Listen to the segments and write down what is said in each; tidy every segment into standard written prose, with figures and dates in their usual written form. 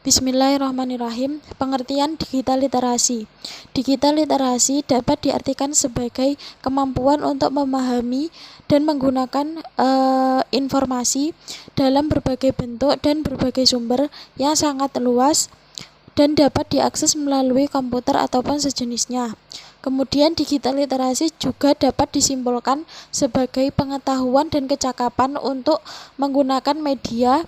Bismillahirrahmanirrahim. Pengertian digital literasi. Digital literasi dapat diartikan sebagai kemampuan untuk memahami dan menggunakan informasi dalam berbagai bentuk dan berbagai sumber yang sangat luas dan dapat diakses melalui komputer ataupun sejenisnya. Kemudian digital literasi juga dapat disimpulkan sebagai pengetahuan dan kecakapan untuk menggunakan media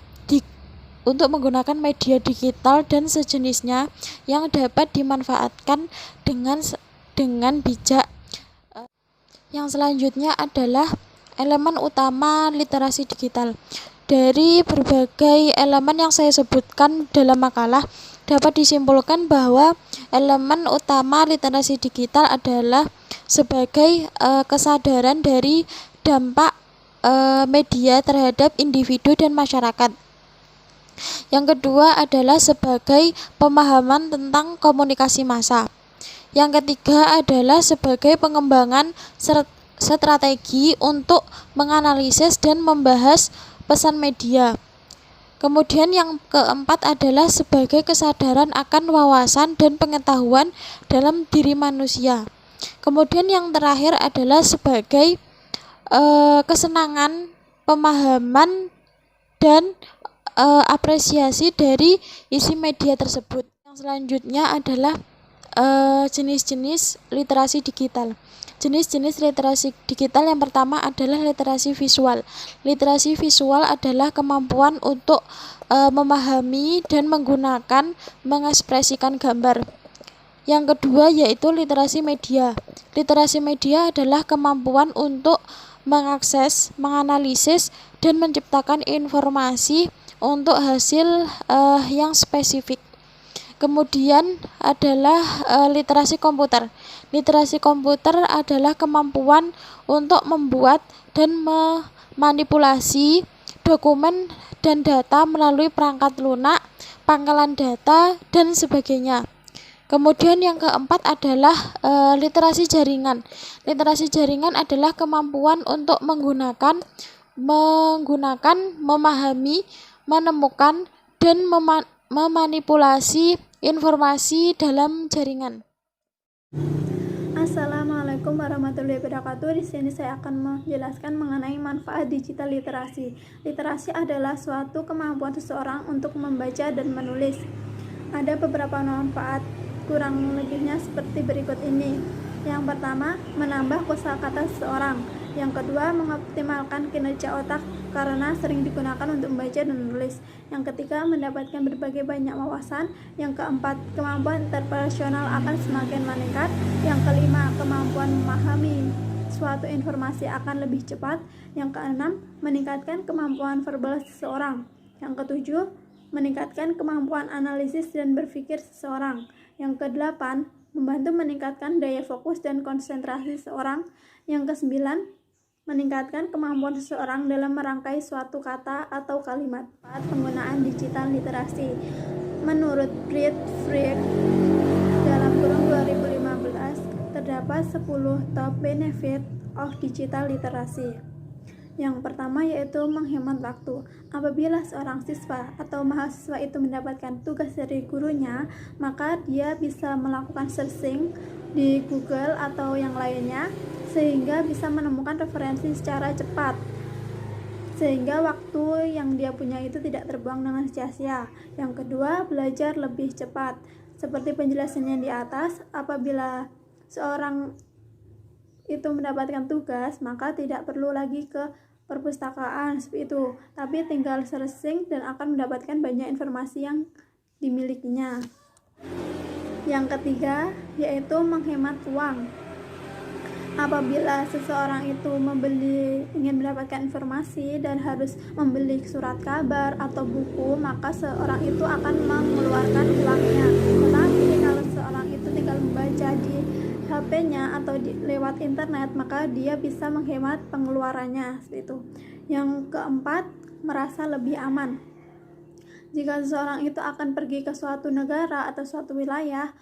digital dan sejenisnya yang dapat dimanfaatkan dengan bijak. Yang selanjutnya adalah elemen utama literasi digital. Dari berbagai elemen yang saya sebutkan dalam makalah, dapat disimpulkan bahwa elemen utama literasi digital adalah sebagai kesadaran dari dampak media terhadap individu dan masyarakat. Yang kedua adalah sebagai pemahaman tentang komunikasi massa. Yang ketiga adalah sebagai pengembangan strategi untuk menganalisis dan membahas pesan media. Kemudian yang keempat adalah sebagai kesadaran akan wawasan dan pengetahuan dalam diri manusia. Kemudian yang terakhir adalah sebagai kesenangan, pemahaman, dan apresiasi dari isi media tersebut. Yang selanjutnya adalah jenis-jenis literasi digital. Jenis-jenis literasi digital yang pertama adalah literasi visual. Literasi visual adalah kemampuan untuk memahami dan mengekspresikan gambar. Yang kedua yaitu literasi media. Literasi media adalah kemampuan untuk mengakses, menganalisis, dan menciptakan informasi untuk hasil yang spesifik. Kemudian adalah literasi komputer. Literasi komputer adalah kemampuan untuk membuat dan memanipulasi dokumen dan data melalui perangkat lunak, pangkalan data, dan sebagainya. Kemudian yang keempat adalah literasi jaringan. Literasi jaringan adalah kemampuan untuk menggunakan, memahami, menemukan, dan memanipulasi informasi dalam jaringan. Assalamualaikum warahmatullahi wabarakatuh. Di sini saya akan menjelaskan mengenai manfaat digital literasi. Literasi adalah suatu kemampuan seseorang untuk membaca dan menulis. Ada beberapa manfaat, kurang lebihnya seperti berikut ini. Yang pertama, menambah kosakata seseorang. Yang kedua, mengoptimalkan kinerja otak karena sering digunakan untuk membaca dan menulis. Yang ketiga, mendapatkan berbagai banyak wawasan. Yang keempat, kemampuan interpersonal akan semakin meningkat. Yang kelima, kemampuan memahami suatu informasi akan lebih cepat. Yang keenam, meningkatkan kemampuan verbal seseorang. Yang ketujuh, meningkatkan kemampuan analisis dan berpikir seseorang. Yang kedelapan, membantu meningkatkan daya fokus dan konsentrasi seseorang. Yang kesembilan, meningkatkan kemampuan seseorang dalam merangkai suatu kata atau kalimat. Penggunaan digital literasi. Menurut Brit Freak dalam kurun 2015, terdapat 10 top benefit of digital literasi. Yang pertama yaitu menghemat waktu. Apabila seorang siswa atau mahasiswa itu mendapatkan tugas dari gurunya, maka dia bisa melakukan searching di Google atau yang lainnya sehingga bisa menemukan referensi secara cepat, sehingga waktu yang dia punya itu tidak terbuang dengan sia-sia. Yang kedua, belajar lebih cepat. Seperti penjelasannya di atas, apabila seorang itu mendapatkan tugas, maka tidak perlu lagi ke perpustakaan seperti itu, tapi tinggal searching dan akan mendapatkan banyak informasi yang dimilikinya. Yang ketiga, yaitu menghemat uang. Apabila seseorang itu ingin mendapatkan informasi dan harus membeli surat kabar atau buku, maka seorang itu akan mengeluarkan uangnya. Tetapi kalau seorang itu tinggal membaca di HP-nya atau lewat internet, maka dia bisa menghemat pengeluarannya seperti itu. Yang keempat, merasa lebih aman. Jika seseorang itu akan pergi ke suatu negara atau suatu wilayah,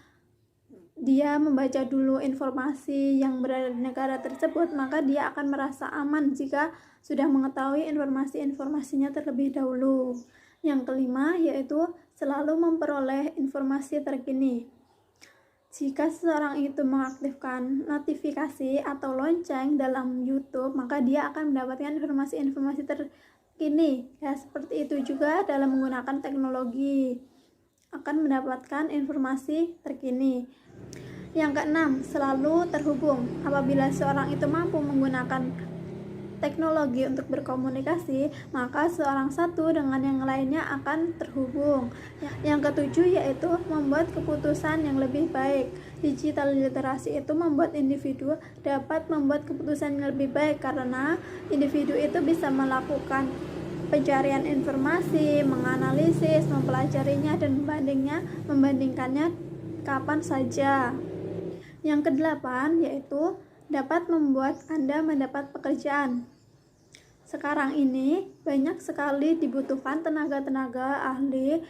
dia membaca dulu informasi yang berada di negara tersebut, maka dia akan merasa aman jika sudah mengetahui informasi-informasinya terlebih dahulu. Yang kelima yaitu selalu memperoleh informasi terkini. Jika seseorang itu mengaktifkan notifikasi atau lonceng dalam YouTube, maka dia akan mendapatkan informasi-informasi terkini. Ya, seperti itu juga dalam menggunakan teknologi, akan mendapatkan informasi terkini. Yang keenam, selalu terhubung. Apabila seorang itu mampu menggunakan teknologi untuk berkomunikasi, maka seorang satu dengan yang lainnya akan terhubung. Yang ketujuh yaitu membuat keputusan yang lebih baik. Digital literasi itu membuat individu dapat membuat keputusan yang lebih baik karena individu itu bisa melakukan pencarian informasi, menganalisis, mempelajarinya, dan membandingkannya kapan saja. Yang kedelapan yaitu dapat membuat Anda mendapat pekerjaan. Sekarang ini banyak sekali dibutuhkan tenaga-tenaga ahli,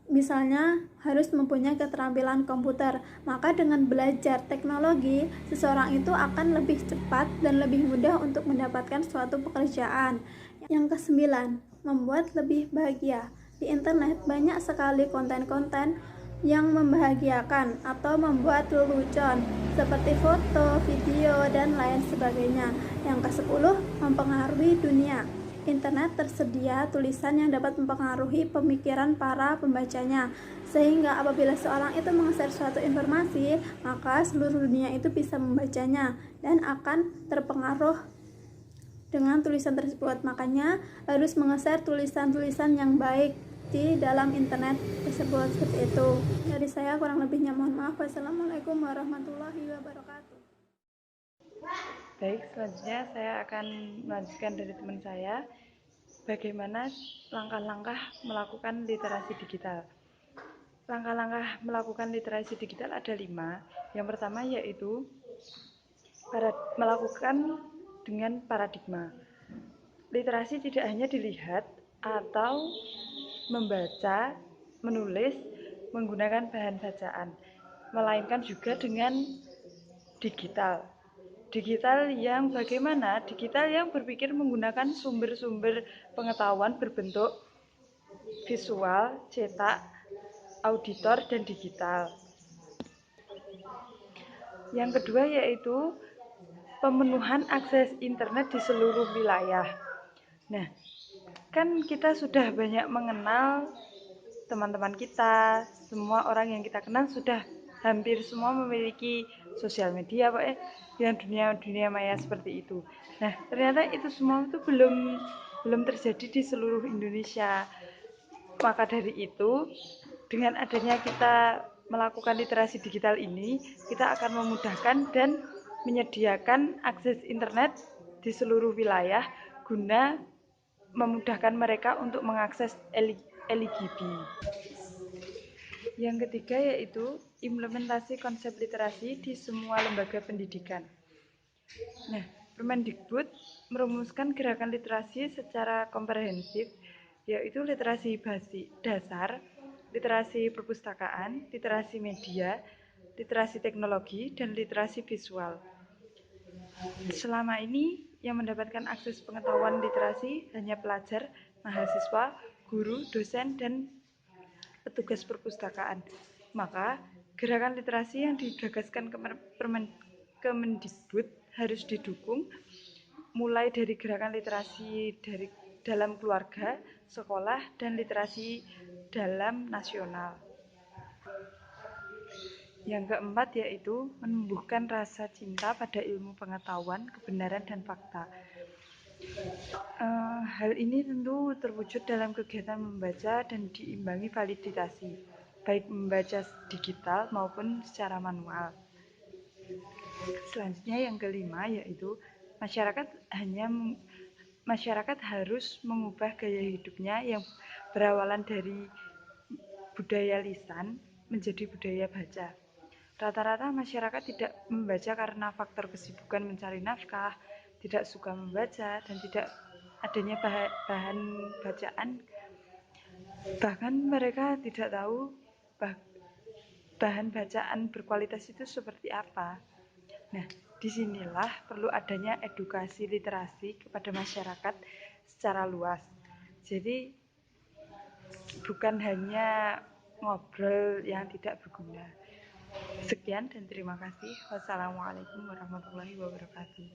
misalnya harus mempunyai keterampilan komputer. Maka dengan belajar teknologi, seseorang itu akan lebih cepat dan lebih mudah untuk mendapatkan suatu pekerjaan. Yang kesembilan, membuat lebih bahagia. Di internet banyak sekali konten-konten yang membahagiakan atau membuat lelucon seperti foto, video, dan lain sebagainya. Yang ke-10, mempengaruhi dunia. Internet tersedia tulisan yang dapat mempengaruhi pemikiran para pembacanya, sehingga apabila seorang itu meng-share suatu informasi, maka seluruh dunia itu bisa membacanya dan akan terpengaruh dengan tulisan tersebut. Makanya harus meng-share tulisan-tulisan yang baik di dalam internet tersebut. Seperti itu dari saya, kurang lebihnya mohon maaf. Wassalamualaikum warahmatullahi wabarakatuh. Baik, selanjutnya saya akan melanjutkan dari teman saya, bagaimana langkah-langkah melakukan literasi digital. Langkah-langkah melakukan literasi digital ada 5. Yang pertama yaitu melakukan dengan paradigma. Literasi tidak hanya dilihat atau membaca, menulis, menggunakan bahan bacaan, melainkan juga dengan digital. Digital yang bagaimana? Digital yang berpikir menggunakan sumber-sumber pengetahuan berbentuk visual, cetak, auditor, dan digital. Yang kedua yaitu pemenuhan akses internet di seluruh wilayah. Nah, kan kita sudah banyak mengenal teman-teman kita, semua orang yang kita kenal sudah hampir semua memiliki sosial media, yang dunia maya seperti itu. Nah, ternyata itu semua itu belum terjadi di seluruh Indonesia. Maka dari itu, dengan adanya kita melakukan literasi digital ini, kita akan memudahkan dan menyediakan akses internet di seluruh wilayah guna memudahkan mereka untuk mengakses LGB. Yang ketiga yaitu implementasi konsep literasi di semua lembaga pendidikan. Nah, Permendikbud merumuskan gerakan literasi secara komprehensif, yaitu literasi dasar, literasi perpustakaan, literasi media, literasi teknologi, dan literasi visual. Selama ini, yang mendapatkan akses pengetahuan literasi hanya pelajar, mahasiswa, guru, dosen, dan petugas perpustakaan. Maka, gerakan literasi yang digagaskan Kemendikbud harus didukung, mulai dari gerakan literasi dari dalam keluarga, sekolah, dan literasi dalam nasional. Yang keempat yaitu menumbuhkan rasa cinta pada ilmu pengetahuan, kebenaran, dan fakta. Hal ini tentu terwujud dalam kegiatan membaca dan diimbangi validasi, baik membaca digital maupun secara manual. Selanjutnya yang kelima yaitu masyarakat harus mengubah gaya hidupnya yang berawalan dari budaya lisan menjadi budaya baca. Rata-rata masyarakat tidak membaca karena faktor kesibukan mencari nafkah, tidak suka membaca, dan tidak adanya bahan bacaan. Bahkan mereka tidak tahu bahan bacaan berkualitas itu seperti apa. Nah, disinilah perlu adanya edukasi literasi kepada masyarakat secara luas. Jadi, bukan hanya ngobrol yang tidak berguna. Sekian dan terima kasih. Wassalamualaikum warahmatullahi wabarakatuh.